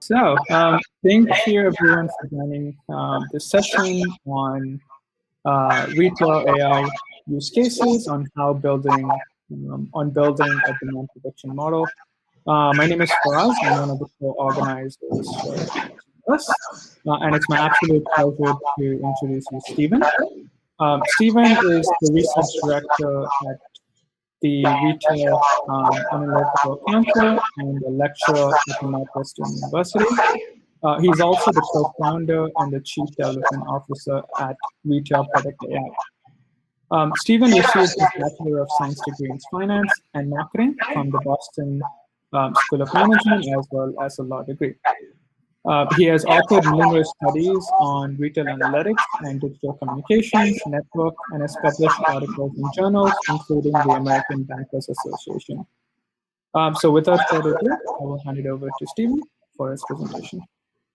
Thank you everyone for joining this session on retail AI use cases on how building a demand prediction model. My name is Faraz. I'm one of the co-organizers for us, and it's my absolute pleasure to introduce you, Stephen. Stephen is the research director at the Retail Analytical Council and a lecturer at the Northwestern University. He's also the co-founder and the chief development officer at RetailPredict.ai. Stephen received his Bachelor of Science degree in Finance and Marketing from the Boston School of Management, as well as a law degree. He has authored numerous studies on retail analytics and digital communications, network, and has published articles in journals, including the American Bankers Association. So without further ado, I will hand it over to Stephen for his presentation.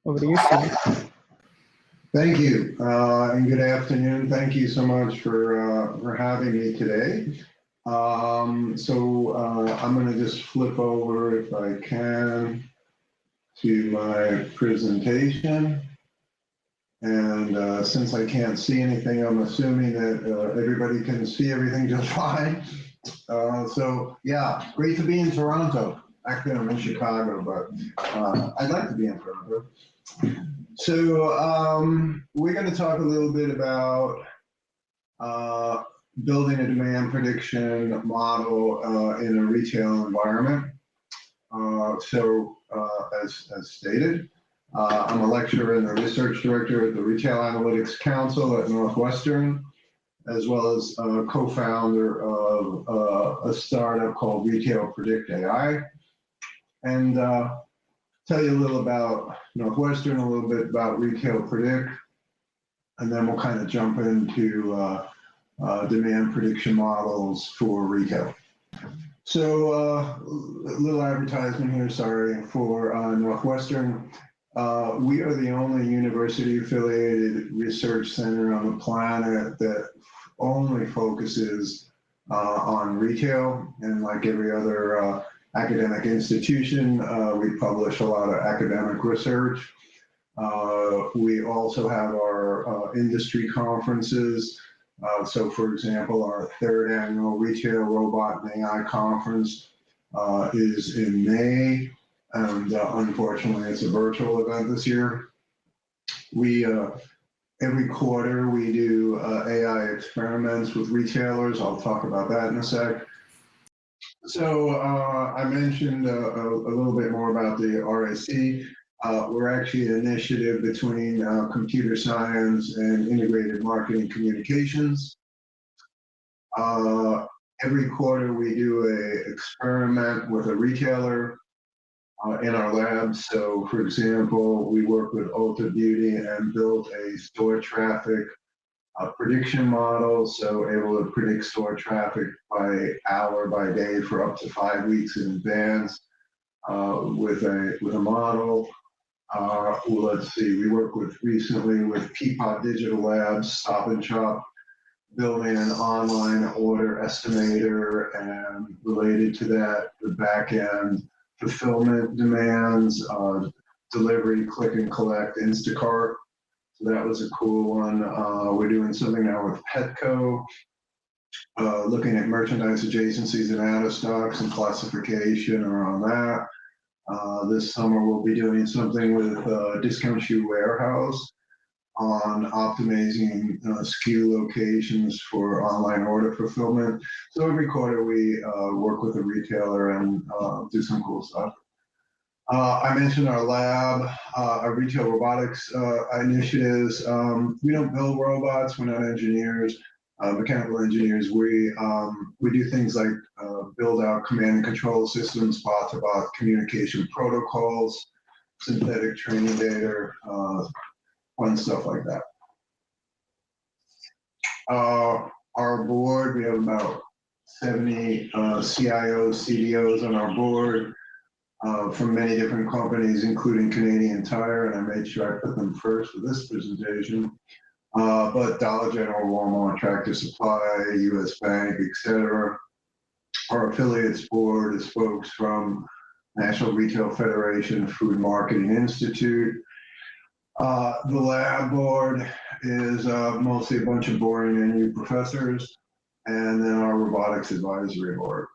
Over to you, Stephen. Thank you, and good afternoon. Thank you so much for having me today. I'm going to just flip over, if I can, to my presentation. And since I can't see anything, I'm assuming that everybody can see everything just fine. Yeah, great to be in Toronto. Actually, I'm in Chicago, but I'd like to be in Toronto. So we're going to talk a little bit about building a demand prediction model in a retail environment. As stated, I'm a lecturer and a research director at the Retail Analytics Council at Northwestern, as well as a co-founder of a startup called RetailPredict.ai. And tell you a little about Northwestern, a little bit about RetailPredict, and then we'll kind of jump into demand prediction models for retail. So a little advertisement here, sorry, for Northwestern. We are the only university-affiliated research center on the planet that only focuses on retail, and like every other academic institution, we publish a lot of academic research. We also have our industry conferences. So for example, our third annual Retail Robot and AI Conference is in May, and unfortunately it's a virtual event this year. We every quarter we do AI experiments with retailers. I'll talk about that in a sec. So I mentioned a little bit more about the RAC. We're actually an initiative between computer science and integrated marketing communications. Every quarter we do an experiment with a retailer in our lab. So for example, we work with Ulta Beauty and built a store traffic prediction model, so able to predict store traffic by hour, by day for up to 5 weeks in advance with a model. Let's see, we worked recently with Peapod Digital Labs, Stop and Shop, building an online order estimator, and related to that, the back end fulfillment demands, delivery, click and collect, Instacart. So that was a cool one. We're doing something now with Petco, looking at merchandise adjacencies and out of stocks and classification around that. This summer we'll be doing something with Discount Shoe Warehouse on optimizing SKU locations for online order fulfillment. So every quarter we work with a retailer and do some cool stuff. I mentioned our lab, our retail robotics initiatives. We don't build robots, we're not engineers, mechanical engineers. We do things like build out command and control systems, bot-to-bot communication protocols, synthetic training data, fun stuff like that. Our board, we have about 70 CIOs, CDOs on our board. From many different companies, including Canadian Tire, and I made sure I put them first for this presentation. But Dollar General, Walmart, Tractor Supply, US Bank, etc. Our affiliates board is folks from National Retail Federation Food Marketing Institute. The lab board is mostly a bunch of boring NU professors, and then our robotics advisory board.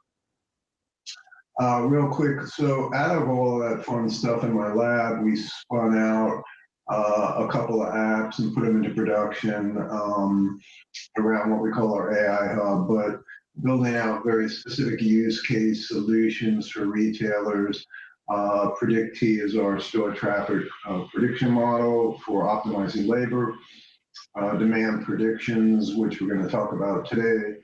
Real quick, so out of all of that fun stuff in my lab, we spun out a couple of apps and put them into production around what we call our AI hub, but building out very specific use case solutions for retailers. Predict.ai is our store traffic prediction model for optimizing labor. Demand predictions, which we're going to talk about today.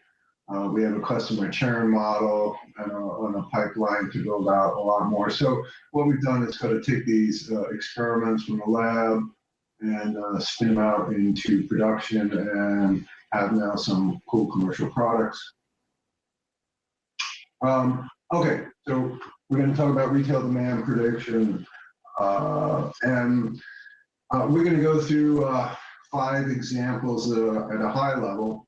We have a customer churn model on a pipeline to build out a lot more. So what we've done is kind of take these experiments from the lab and spin them out into production and have now some cool commercial products. Okay, so we're going to talk about retail demand prediction, and we're going to go through 5 examples at a high level,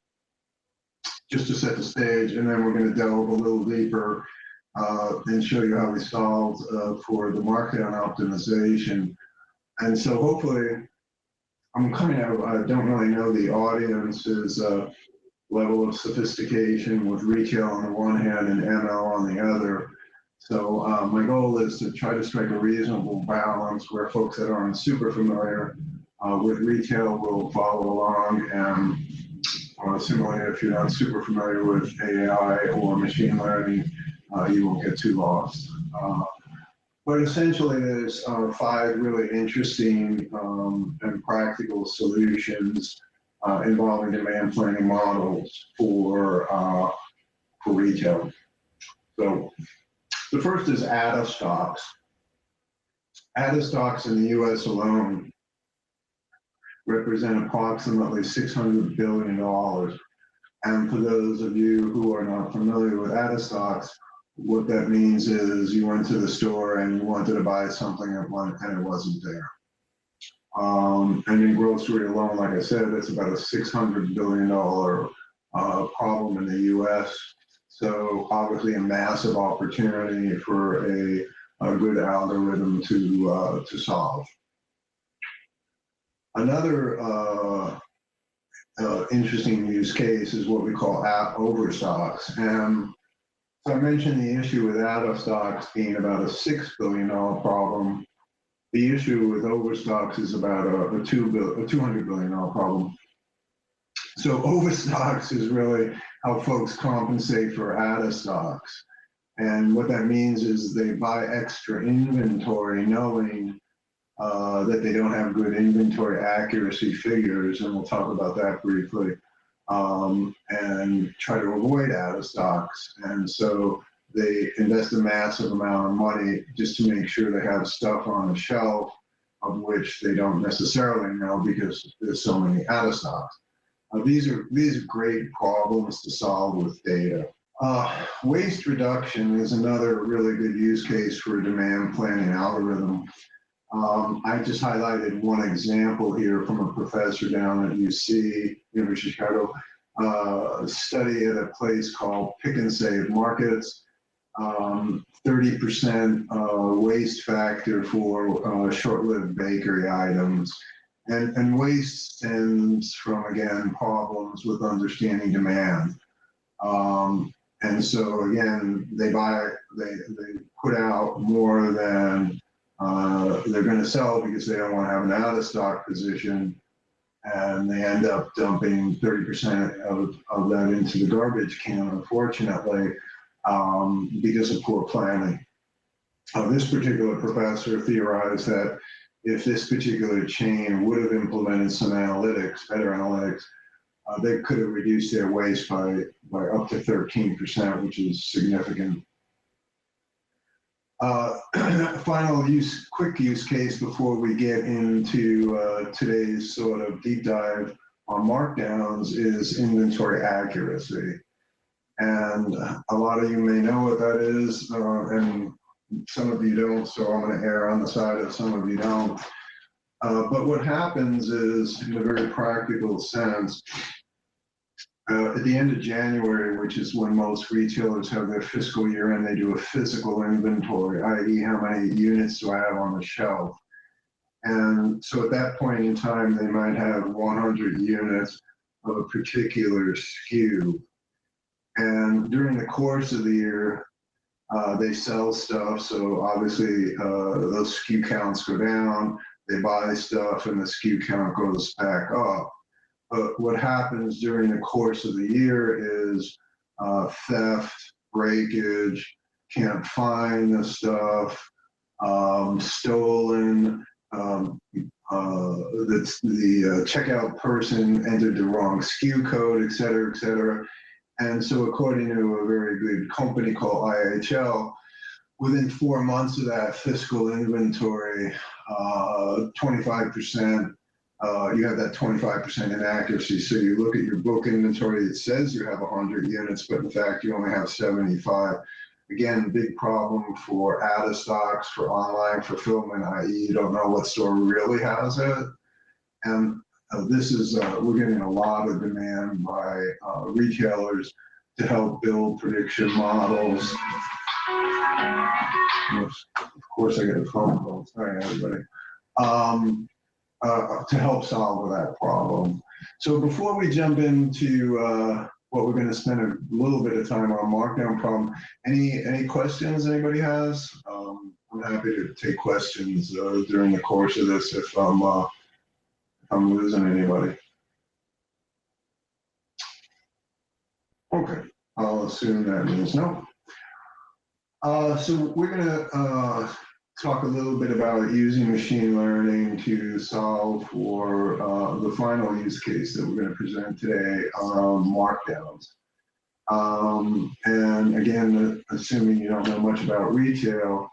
just to set the stage, and then we're going to delve a little deeper and show you how we solved for the markdown optimization. And so hopefully, I don't really know the audience's level of sophistication with retail on the one hand and ML on the other. So my goal is to try to strike a reasonable balance where folks that aren't super familiar with retail will follow along, and similarly, if you're not super familiar with AI or machine learning, you won't get too lost. But essentially, there's 5 really interesting and practical solutions involving demand planning models for retail. So the first is out of stocks. Out of stocks in the US alone represent approximately $600 billion. And for those of you who are not familiar with out of stocks, what that means is you went to the store and you wanted to buy something and it wasn't there. And in grocery alone, like I said, it's about a $600 billion problem in the US. So obviously a massive opportunity for a good algorithm to solve. Another interesting use case is what we call overstocks. And so I mentioned the issue with out of stocks being about a $6 billion problem. The issue with overstocks is about a $200 billion problem. So overstocks is really how folks compensate for out of stocks. And what that means is they buy extra inventory knowing that they don't have good inventory accuracy figures, and we'll talk about that briefly, and try to avoid out of stocks. And so they invest a massive amount of money just to make sure they have stuff on the shelf of which they don't necessarily know because there's so many out of stocks. These are great problems to solve with data. Waste reduction is another really good use case for a demand planning algorithm. I just highlighted one example here from a professor down at UC, University of Chicago, a study at a place called Pick and Save Markets. 30% waste factor for short-lived bakery items. And waste stems from, again, problems with understanding demand. And so, again, they put out more than they're going to sell because they don't want to have an out-of-stock position, and they end up dumping 30% of that into the garbage can, unfortunately, because of poor planning. This particular professor theorized that if this particular chain would have implemented some analytics, better analytics, they could have reduced their waste by up to 13%, which is significant. Final quick use case before we get into today's sort of deep dive on markdowns is inventory accuracy. And a lot of you may know what that is, and some of you don't, so I'm going to err on the side of some of you don't. But what happens is, in a very practical sense, At the end of January, which is when most retailers have their fiscal year end, they do a physical inventory, i.e. how many units do I have on the shelf? And so at that point in time, they might have 100 units of a particular SKU. And during the course of the year, they sell stuff. So obviously those SKU counts go down, they buy stuff and the SKU count goes back up. But what happens during the course of the year is theft, breakage, can't find the stuff, stolen, the checkout person entered the wrong SKU code, et cetera, et cetera. And so according to a very good company called IHL, within 4 months of that fiscal inventory, 25%, you have that 25% inaccuracy. So you look at your book inventory, it says you have 100 units, but in fact you only have 75. Again, big problem for out of stocks, for online fulfillment, i.e. you don't know what store really has it. And this is, we're getting a lot of demand by retailers to help build prediction models. Of course I get a phone call, sorry everybody. To help solve that problem. So before we jump into what we're going to spend a little bit of time on markdown problem, any questions anybody has? I'm happy to take questions during the course of this if I'm losing anybody. Okay, I'll assume that means no. So we're going to talk a little bit about using machine learning to solve for the final use case that we're going to present today, markdowns. And again, assuming you don't know much about retail,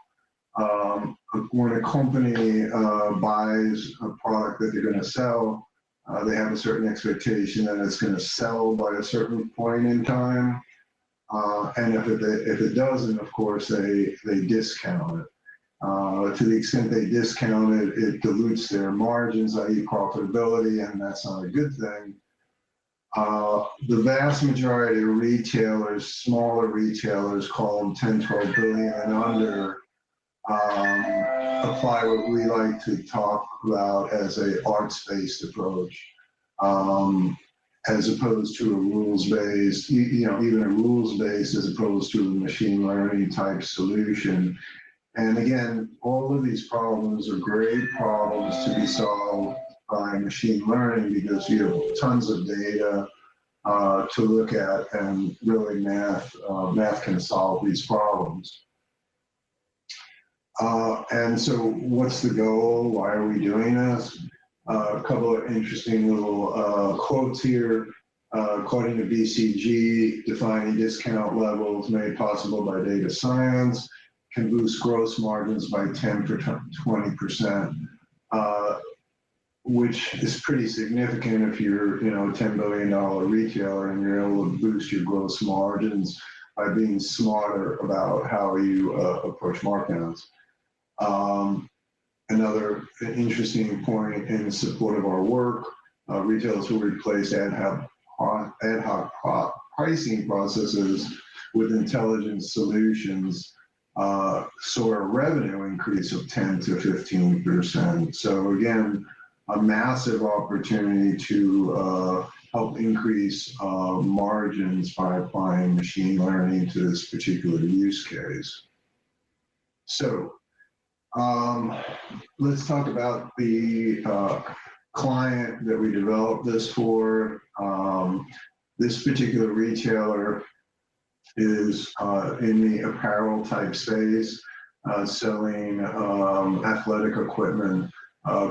when a company buys a product that they're going to sell, they have a certain expectation that it's going to sell by a certain point in time. And if it doesn't, of course, they discount it. To the extent they discount it, it dilutes their margins, i.e. profitability, and that's not a good thing. The vast majority of retailers, smaller retailers, call them 10, 12 billion and under, apply what we like to talk about as a arts-based approach, as opposed to a rules-based, even a rules-based as opposed to a machine learning type solution. And again, all of these problems are great problems to be solved by machine learning because you have tons of data to look at, and really math can solve these problems. And so what's the goal? Why are we doing this? A couple of interesting little quotes here. According to BCG, defining discount levels made possible by data science can boost gross margins by 10 to 20%, which is pretty significant if you're, a $10 billion retailer and you're able to boost your gross margins by being smarter about how you approach markdowns. Another interesting point in support of our work, retailers will replace ad hoc pricing processes with intelligent solutions, saw a revenue increase of 10 to 15%. So again, a massive opportunity to help increase margins by applying machine learning to this particular use case. So let's talk about the client that we developed this for. This particular retailer is in the apparel type space, selling athletic equipment,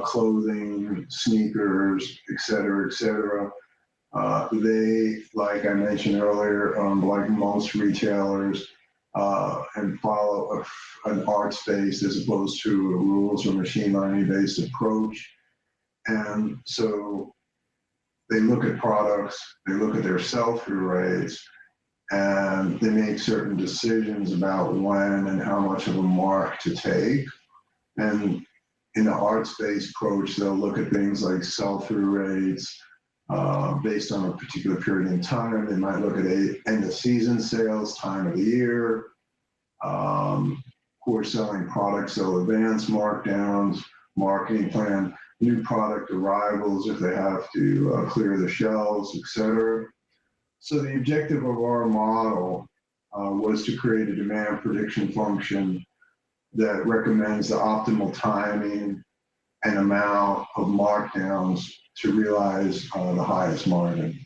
clothing, sneakers, et cetera, et cetera. They, like I mentioned earlier, like most retailers, and follow an arts-based as opposed to a rules or machine learning-based approach. And so they look at products, they look at their sell-through rates, and they make certain decisions about when and how much of a mark to take. And in the arts-based approach, they'll look at things like sell-through rates, based on a particular period in time. They might look at end of season sales, time of the year, core selling products, so advanced markdowns, marketing plan, new product arrivals if they have to clear the shelves, etc. So the objective of our model was to create a demand prediction function that recommends the optimal timing and amount of markdowns to realize the highest margin.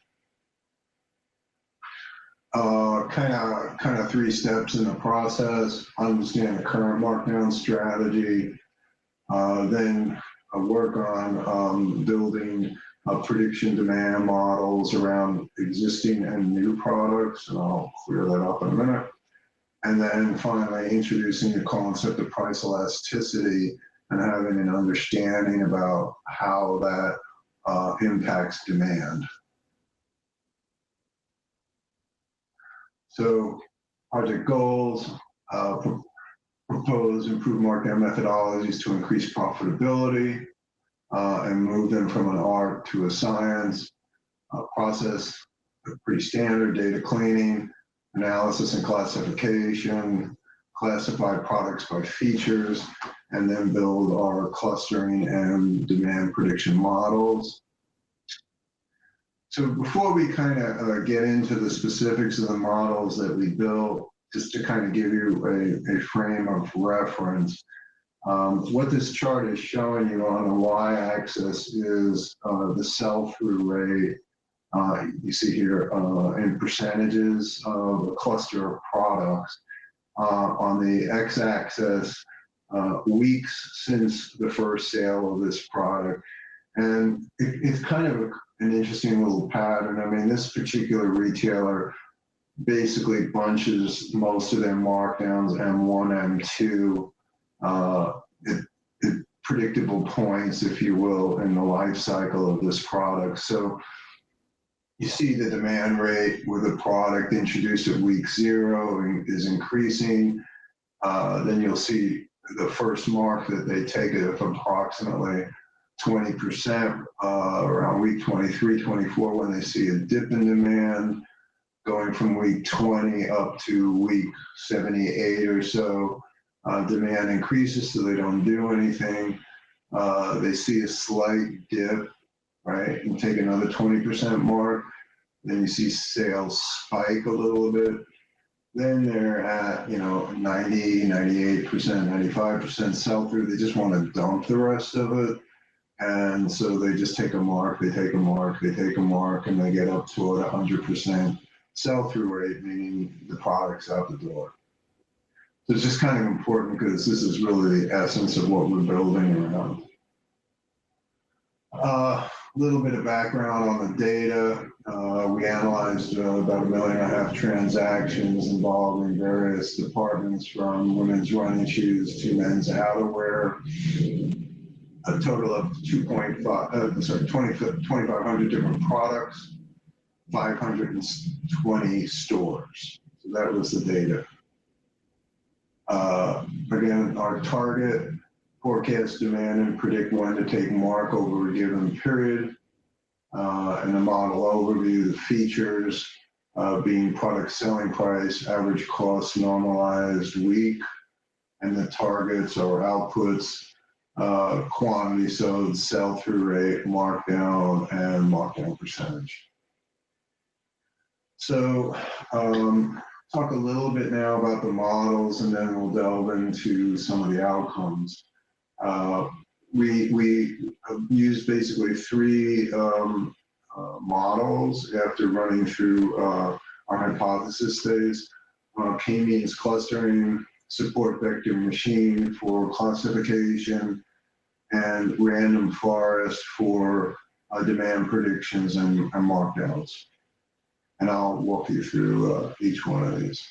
Kind of 3 steps in the process: understand the current markdown strategy, then work on building prediction demand models around existing and new products, and I'll clear that up in a minute. And then finally, introducing the concept of price elasticity and having an understanding about how that impacts demand. So project goals, propose improved markdown methodologies to increase profitability and move them from an art to a science. Process, pretty standard: data cleaning, analysis and classification, classify products by features, and then build our clustering and demand prediction models. So before we kind of get into the specifics of the models that we built, just to kind of give you a frame of reference, what this chart is showing you on the y-axis is the sell-through rate. You see here in percentages of a cluster of products. On the x-axis, weeks since the first sale of this product. And it's kind of an interesting little pattern. I mean, this particular retailer basically bunches most of their markdowns M1, M2, at predictable points, if you will, in the life cycle of this product. So you see the demand rate with a product introduced at week 0 is increasing. Then you'll see the first mark that they take it of approximately 20% around week 23, 24, when they see a dip in demand, going from week 20 up to week 78 or so. Demand increases, so they don't do anything. They see a slight dip, right, and take another 20% mark. Then you see sales spike a little bit. Then they're at, 90, 98%, 95% sell-through. They just want to dump the rest of it. And so they just take a mark, they take a mark, they take a mark, and they get up to a 100% sell-through rate, meaning the product's out the door. So it's just kind of important because this is really the essence of what we're building around. A little bit of background on the data. We analyzed about 1.5 million transactions involving various departments, from women's running shoes to men's outerwear. A total of 2,500 different products, 520 stores. So that was the data. Again, our target: forecast demand and predict when to take mark over a given period. And the model overview: the features being product selling price, average cost, normalized week, and the targets or outputs: quantity sold, sell-through rate, markdown, and markdown percentage. So talk a little bit now about the models, and then we'll delve into some of the outcomes. We used basically 3 models after running through our hypothesis phase. K-means clustering, support vector machine for classification, and random forest for demand predictions and markdowns. And I'll walk you through each one of these.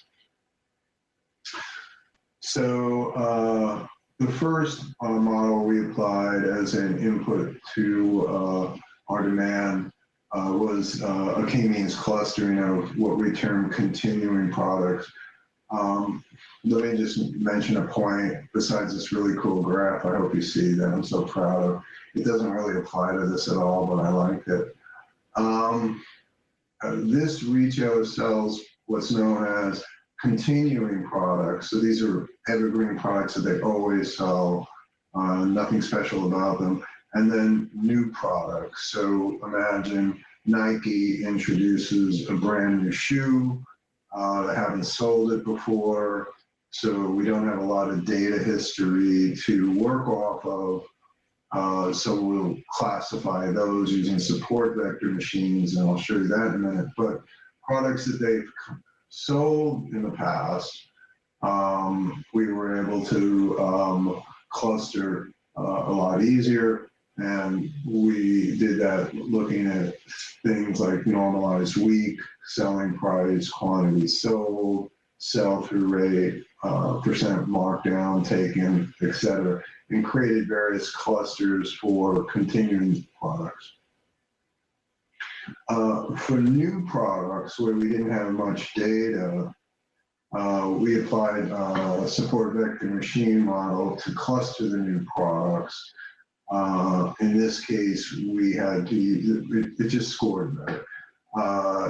So the first model we applied as an input to our demand was a K-means clustering of what we term continuing products. Let me just mention a point. Besides this really cool graph, I hope you see that I'm so proud of. It doesn't really apply to this at all, but I like it. This retailer sells what's known as continuing products. So these are evergreen products that they always sell, nothing special about them. And then new products. So imagine Nike introduces a brand new shoe. They haven't sold it before. So we don't have a lot of data history to work off of. So we'll classify those using support vector machines, and I'll show you that in a minute. But products that they've sold in the past, we were able to cluster a lot easier. And we did that looking at things like normalized week, selling price, quantity sold, sell-through rate, percent markdown taken, et cetera, and created various clusters for continuing products. For new products where we didn't have much data, we applied a support vector machine model to cluster the new products. In this case, we had to use, it just scored better.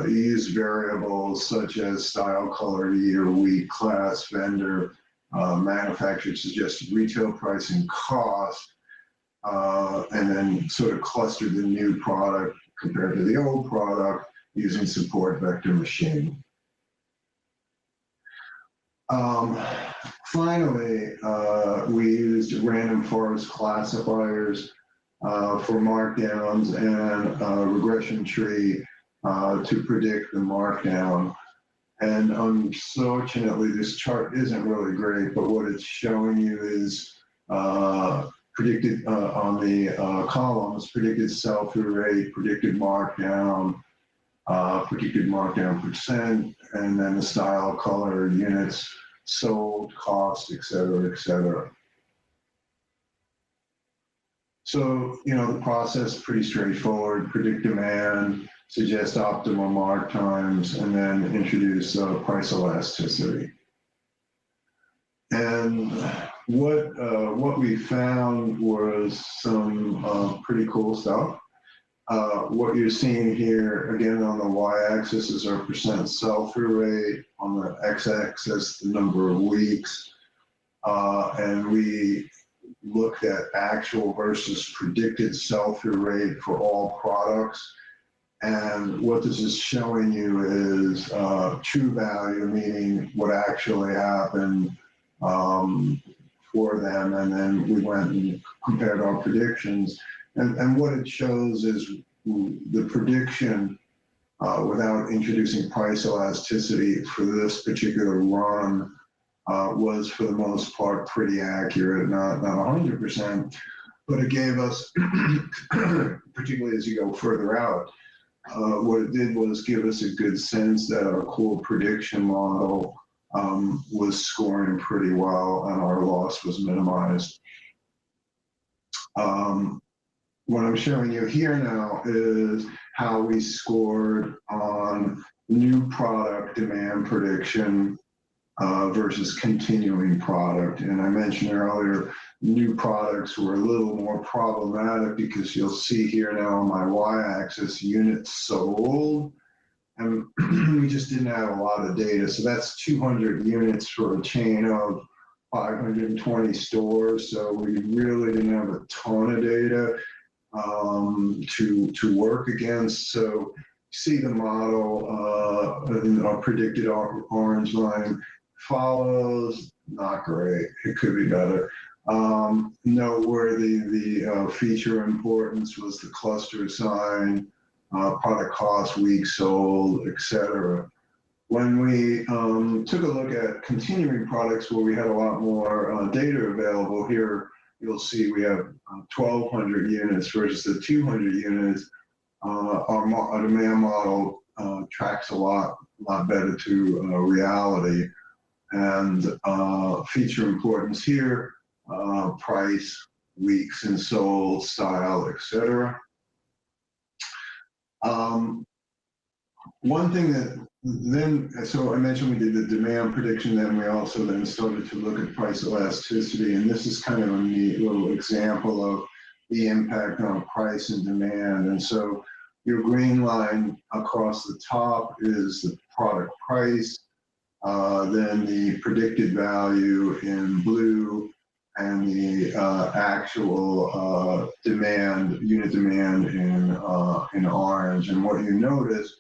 Use variables such as style, color, year, week, class, vendor, manufacturer, suggested retail price and cost, and then sort of clustered the new product compared to the old product using support vector machine. Finally, we used random forest classifiers for markdowns and a regression tree to predict the markdown. And unfortunately, this chart isn't really great, but what it's showing you is predicted on the columns, predicted sell-through rate, predicted markdown percent, and then the style, color, units sold, cost, et cetera, et cetera. So, the process is pretty straightforward. Predict demand, suggest optimal mark times, and then introduce price elasticity. And what we found was some pretty cool stuff. What you're seeing here, again, on the y-axis is our percent sell-through rate, on the x-axis, the number of weeks, and we looked at actual versus predicted sell-through rate for all products. And what this is showing you is true value, meaning what actually happened for them. And then we went and compared our predictions. And what it shows is the prediction without introducing price elasticity for this particular run was, for the most part, pretty accurate, not 100%, but it gave us, particularly as you go further out, what it did was give us a good sense that our core prediction model was scoring pretty well and our loss was minimized. What I'm showing you here now is how we scored on new product demand prediction versus continuing product. And I mentioned earlier, new products were a little more problematic because you'll see here now on my y-axis, units sold, and we just didn't have a lot of data. So that's 200 units for a chain of 520 stores. So we really didn't have a ton of data to work against. So see the model, predicted orange line follows, not great, it could be better. Noteworthy, the feature importance was the cluster sign, product cost, weeks sold, etc. When we took a look at continuing products where we had a lot more data available, here you'll see we have 1,200 units versus the 200 units. Our demand model tracks a lot better to reality. And feature importance here, price, weeks and sold, style, etc. One thing that then, so I mentioned we did the demand prediction, then we also then started to look at price elasticity, and this is kind of a neat little example of the impact on price and demand. And so Your green line across the top is the product price, then the predicted value in blue, and the actual unit demand in orange. And what you notice,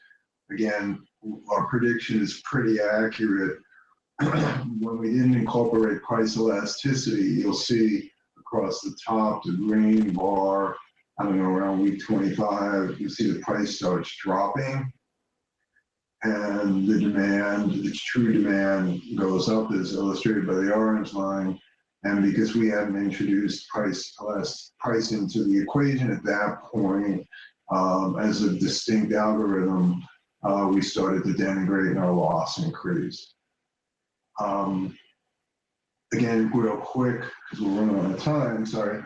again, our prediction is pretty accurate. When we didn't incorporate price elasticity, you'll see across the top, the green bar, I don't know, around week 25, you see the price starts dropping, and the demand, its true demand, goes up, as illustrated by the orange line. And because we hadn't introduced price into the equation at that point, as a distinct algorithm, we started to denigrate and our loss increased. Again, real quick, because we're running out of time, sorry.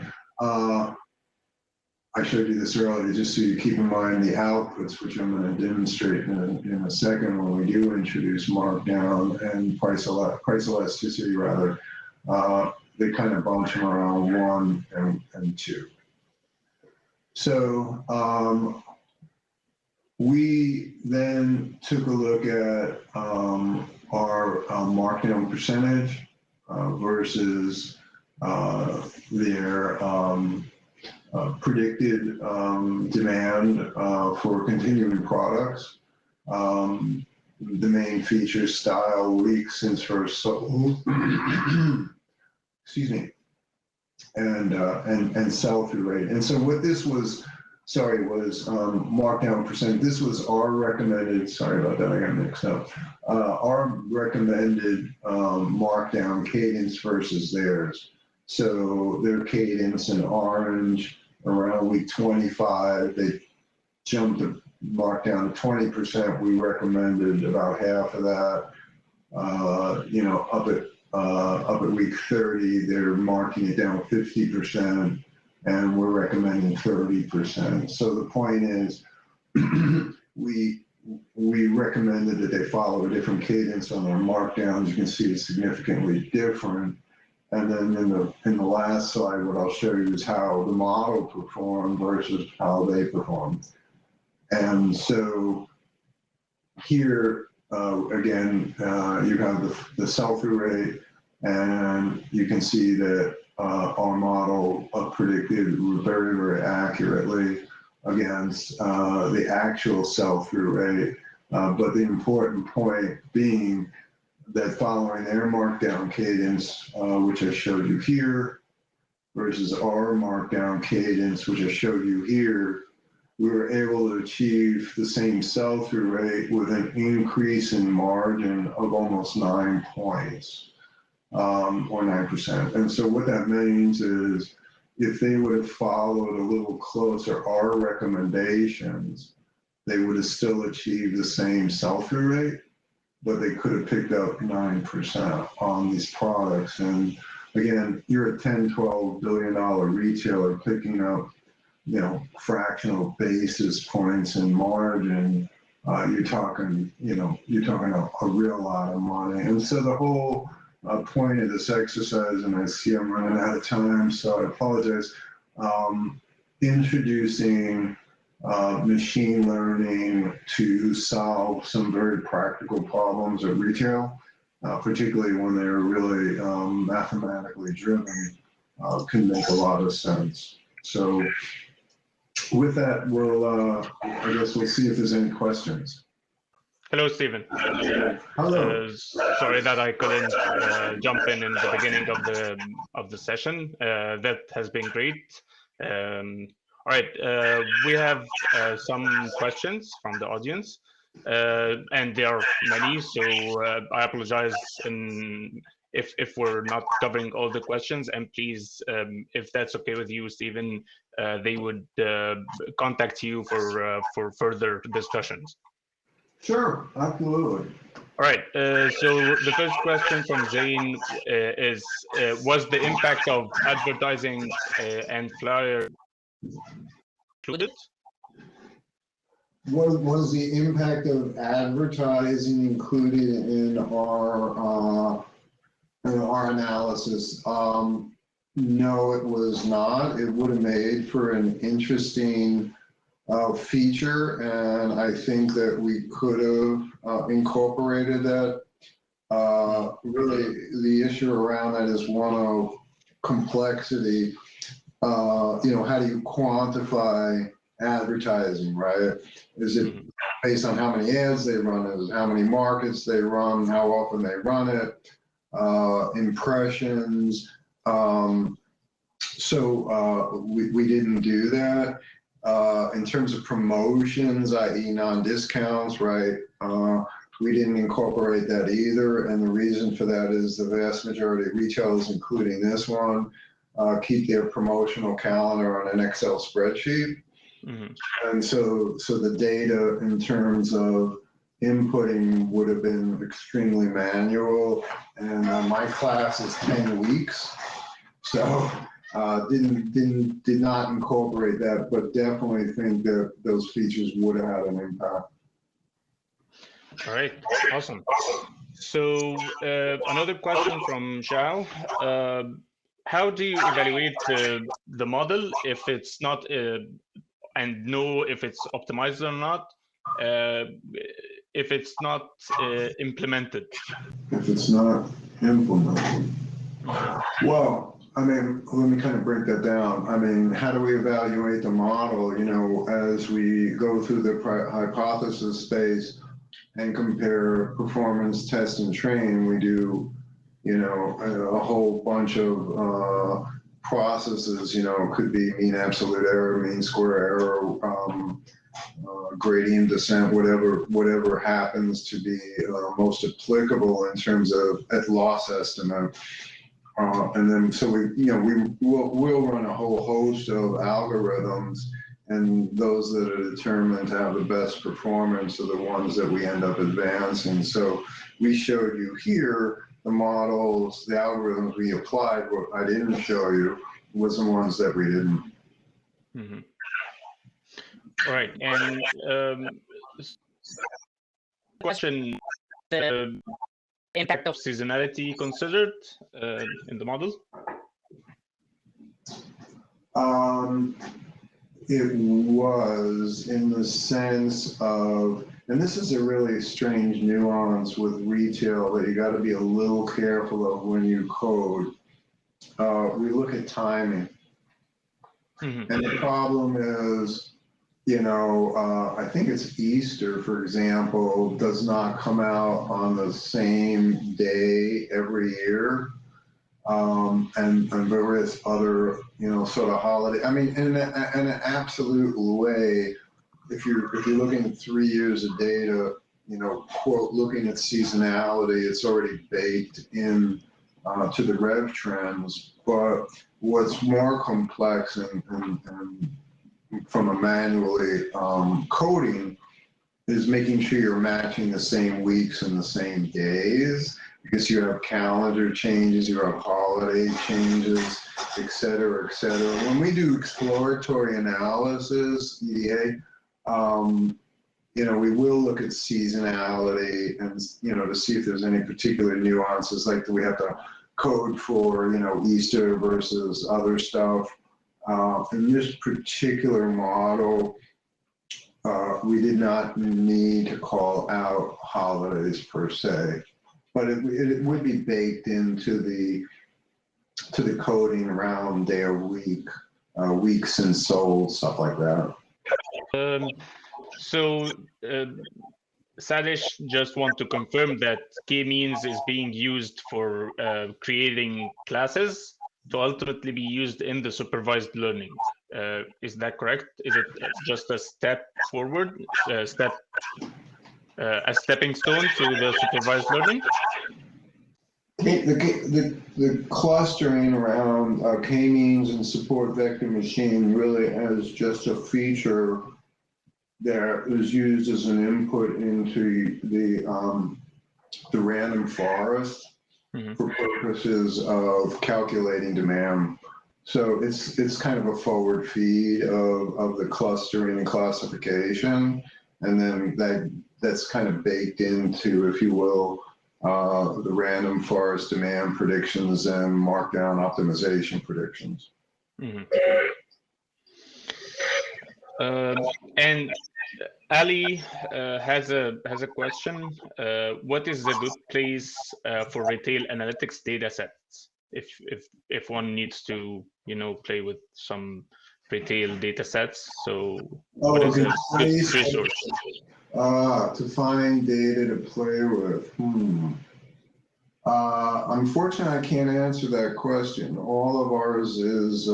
I showed you this earlier, just so you keep in mind the outputs, which I'm going to demonstrate in a second when we do introduce markdown and price elasticity, rather. They kind of bunch them around 1 and 2. So we then took a look at our markdown percentage versus their predicted demand for continuing products. The main features: style, weeks since first sold, excuse me, and sell-through rate. And so what this was, was markdown percent. This was our recommended, sorry about that, I got mixed up. Our recommended markdown cadence versus theirs. So their cadence in orange around week 25, they jumped the markdown to 20%. We recommended about half of that. Up at week 30, they're marking it down 50%, and we're recommending 30%. So the point is, we recommended that they follow a different cadence on their markdowns. You can see it's significantly different. And then in the last slide, what I'll show you is how the model performed versus how they performed. And so here, again, you have the sell-through rate, and you can see that our model predicted very, very accurately against the actual sell-through rate. But the important point being that following their markdown cadence, which I showed you here, versus our markdown cadence, which I showed you here, we were able to achieve the same sell-through rate with an increase in margin of almost 9 points, or 9%. And so what that means is, if they would have followed a little closer our recommendations, they would have still achieved the same sell-through rate, but they could have picked up 9% on these products. And again, you're a $10-12 billion retailer picking up, fractional basis points in margin. You're talking a real lot of money. And so the whole point of this exercise, and I see I'm running out of time, so I apologize, introducing machine learning to solve some very practical problems at retail, particularly when they're really mathematically driven, can make a lot of sense. So with that, I guess we'll see if there's any questions. Hello, Stephen. Hello. Sorry that I couldn't jump in the beginning of the session. That has been great. All right, we have some questions from the audience, and there are many, so I apologize if we're not covering all the questions, and please, if that's okay with you, Stephen, they would contact you for further discussions. Sure, absolutely. All right, so the first question from Zane is, was the impact of advertising and flyer included? Was the impact of advertising included in our analysis? No, it was not. It would have made for an interesting feature, and I think that we could have incorporated that. Really, the issue around that is one of complexity. How do you quantify advertising, right? Is it based on how many ads they run? Is it how many markets they run? How often they run it? Impressions. We didn't do that. In terms of promotions, i.e. non-discounts, right? We didn't incorporate that either. And the reason for that is the vast majority of retailers, including this one, keep their promotional calendar on an Excel spreadsheet. And so the data in terms of inputting would have been extremely manual. And my class is 10 weeks. So did not incorporate that, but definitely think that those features would have had an impact. All right, awesome. So another question from Xiao. How do you evaluate the model if it's not, and know if it's optimized or not, if it's not implemented? If it's not implemented. Well, I mean, let me kind of break that down. I mean, how do we evaluate the model? As we go through the hypothesis space and compare performance, test, and train, we do, a whole bunch of processes. Could be mean absolute error, mean square error, gradient descent, whatever happens to be most applicable in terms of loss estimate. And then, so we'll run a whole host of algorithms, and those that are determined to have the best performance are the ones that we end up advancing. So we showed you here the models, the algorithms we applied. What I didn't show you was the ones that we didn't. All right, and question: the impact of seasonality considered in the model? It was, in the sense of, and this is a really strange nuance with retail that you got to be a little careful of when you code. We look at timing. And the problem is, I think it's Easter, for example, does not come out on the same day every year. And various other, sort of holiday. I mean, in an absolute way, if you're looking at 3 years of data, quote, looking at seasonality, it's already baked in to the rev trends. But what's more complex and from a manually coding is making sure you're matching the same weeks and the same days, because you have calendar changes, you have holiday changes, et cetera, et cetera. When we do exploratory analysis, EDA, we will look at seasonality and, to see if there's any particular nuances, like do we have to code for, Easter versus other stuff. In this particular model, we did not need to call out holidays per se, but it would be baked into the coding around day of week, weeks and sold, stuff like that. So Sadish just want to confirm that k-means is being used for creating classes to ultimately be used in the supervised learning. Is that correct? Is it just a step forward, a stepping stone to the supervised learning? The clustering around k-means and support vector machine really as just a feature that is used as an input into the random forest for purposes of calculating demand. So it's kind of a forward feed of the clustering and classification, and then that's kind of baked into, if you will, the random forest demand predictions and markdown optimization predictions. And Ali has a question. What is a good place for retail analytics data sets if one needs to play with some retail data sets? So what is a good resource? To find data to play with. Unfortunately, I can't answer that question. All of ours is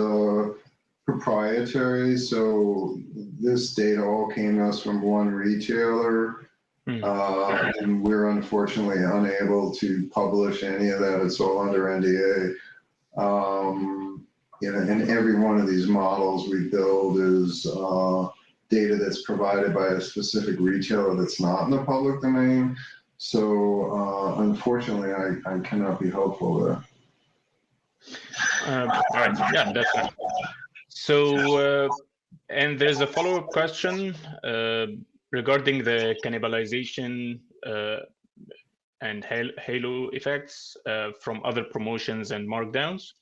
proprietary, so this data all came to us from one retailer, and we're unfortunately unable to publish any of that. It's all under NDA. And every one of these models we build is data that's provided by a specific retailer that's not in the public domain. So unfortunately, I cannot be helpful there. All right, yeah, that's fine. So, and there's a follow-up question regarding the cannibalization and halo effects from other promotions and markdowns.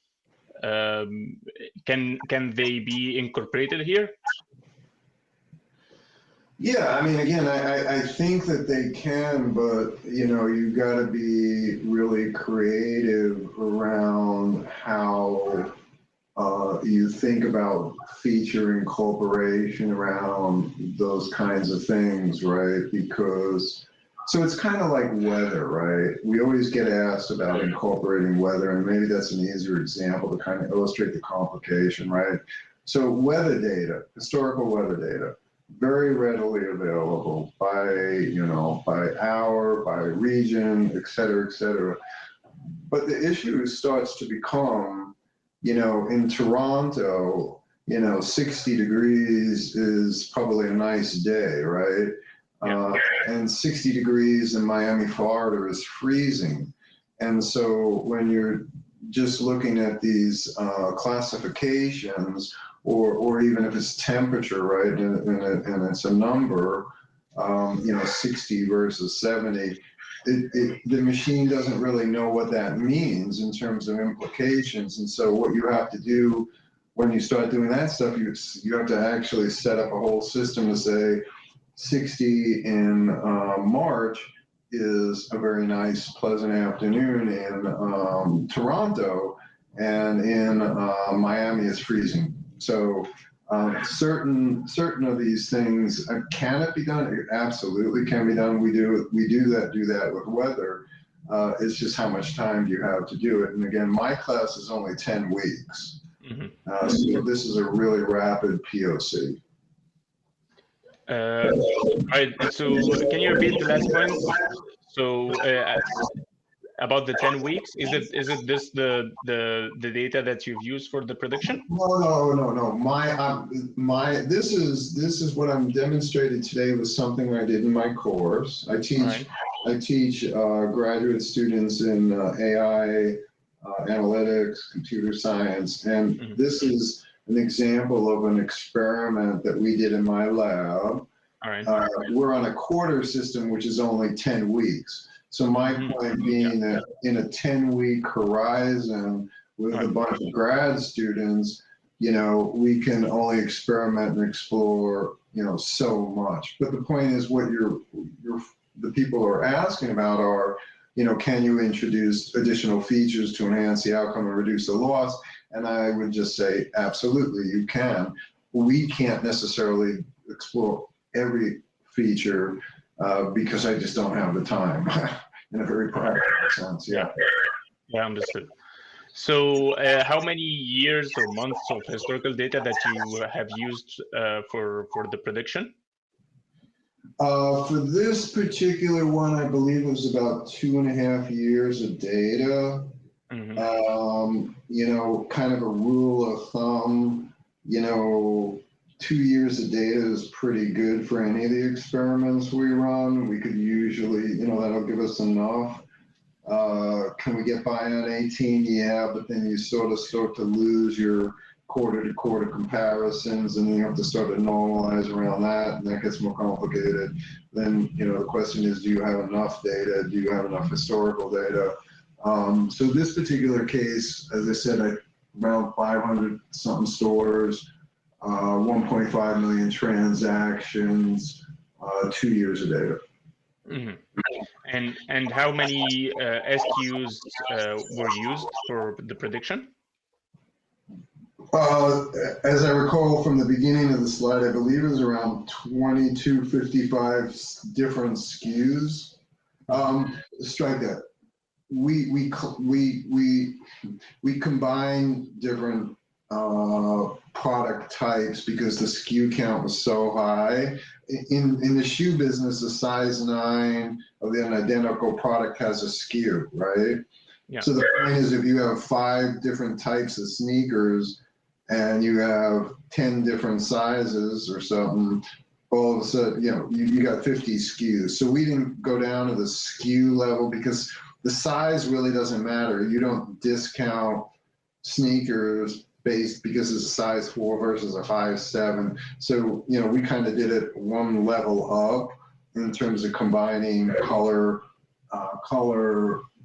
Can they be incorporated here? Yeah, I mean, again, I think that they can, but you got to be really creative around how you think about feature incorporation around those kinds of things, right? Because so it's kind of like weather, right? We always get asked about incorporating weather, and maybe that's an easier example to kind of illustrate the complication, right? So weather data, historical weather data, very readily available by hour, by region, et cetera, but the issue starts to become, in Toronto, 60 degrees is probably a nice day, right? And 60 degrees in Miami, Florida is freezing. And so when you're just looking at these classifications, or even if it's temperature, right, and it's a number, 60 versus 70, the machine doesn't really know what that means in terms of implications. And so what you have to do when you start doing that stuff, you have to actually set up a whole system to say 60 in March is a very nice, pleasant afternoon in Toronto, and in Miami is freezing. So certain of these things, can it be done? It absolutely can be done. We do that with weather. It's just how much time do you have to do it? And again, my class is only 10 weeks. So this is a really rapid POC. Right. So can you repeat the last point? So about the 10 weeks, is it this the data that you've used for the prediction? No. This is what I'm demonstrating today was something I did in my course. I teach graduate students in AI, analytics, computer science, and this is an example of an experiment that we did in my lab. All right. We're on a quarter system, which is only 10 weeks. So my point being that in a 10-week horizon with a bunch of grad students, we can only experiment and explore, so much. But the point is, what the people are asking about are, can you introduce additional features to enhance the outcome and reduce the loss? And I would just say, absolutely, you can. We can't necessarily explore every feature because I just don't have the time in a very practical sense. Yeah, understood. So how many years or months of historical data that you have used for the prediction? For this particular one, I believe it was about 2.5 years of data. Kind of a rule of thumb, 2 years of data is pretty good for any of the experiments we run. We could usually, that'll give us enough. Can we get by on 18? Yeah, but then you sort of start to lose your quarter-to-quarter comparisons, and then you have to start to normalize around that, and that gets more complicated. Then, the question is, do you have enough data? Do you have enough historical data? So this particular case, as I said, around 500 something stores. 1.5 million transactions, 2 years of data. Mhm. And how many SKUs were used for the prediction? As I recall from the beginning of the slide, I believe it was around 2255 different SKUs. Strike that. We combine different product types because the SKU count was so high. In the shoe business, a size 9 of an identical product has a SKU, right? Yeah. So the point is, if you have 5 different types of sneakers and you have 10 different sizes or something, all of a sudden, you got 50 SKUs. So we didn't go down to the SKU level because the size really doesn't matter. You don't discount sneakers based because it's a size 4 versus a 5'7". So, we kind of did it one level up in terms of combining color,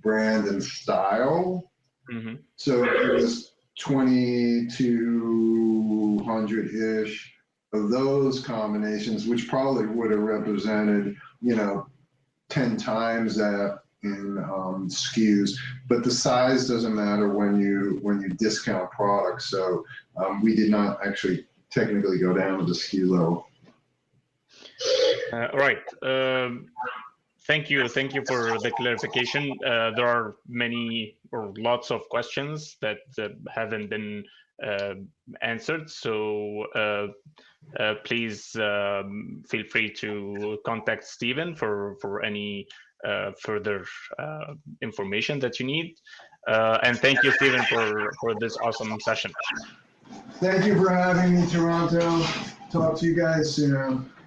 brand, and style. Mm-hmm. So it was 2,200-ish of those combinations, which probably would have represented, 10 times that in SKUs. But the size doesn't matter when you discount products. So we did not actually technically go down to the SKU level. All right. Thank you for the clarification. There are many or lots of questions that haven't been answered. So please feel free to contact Stephen for any further information that you need. And thank you, Stephen, for this awesome session. Thank you for having me, Toronto. Talk to you guys soon.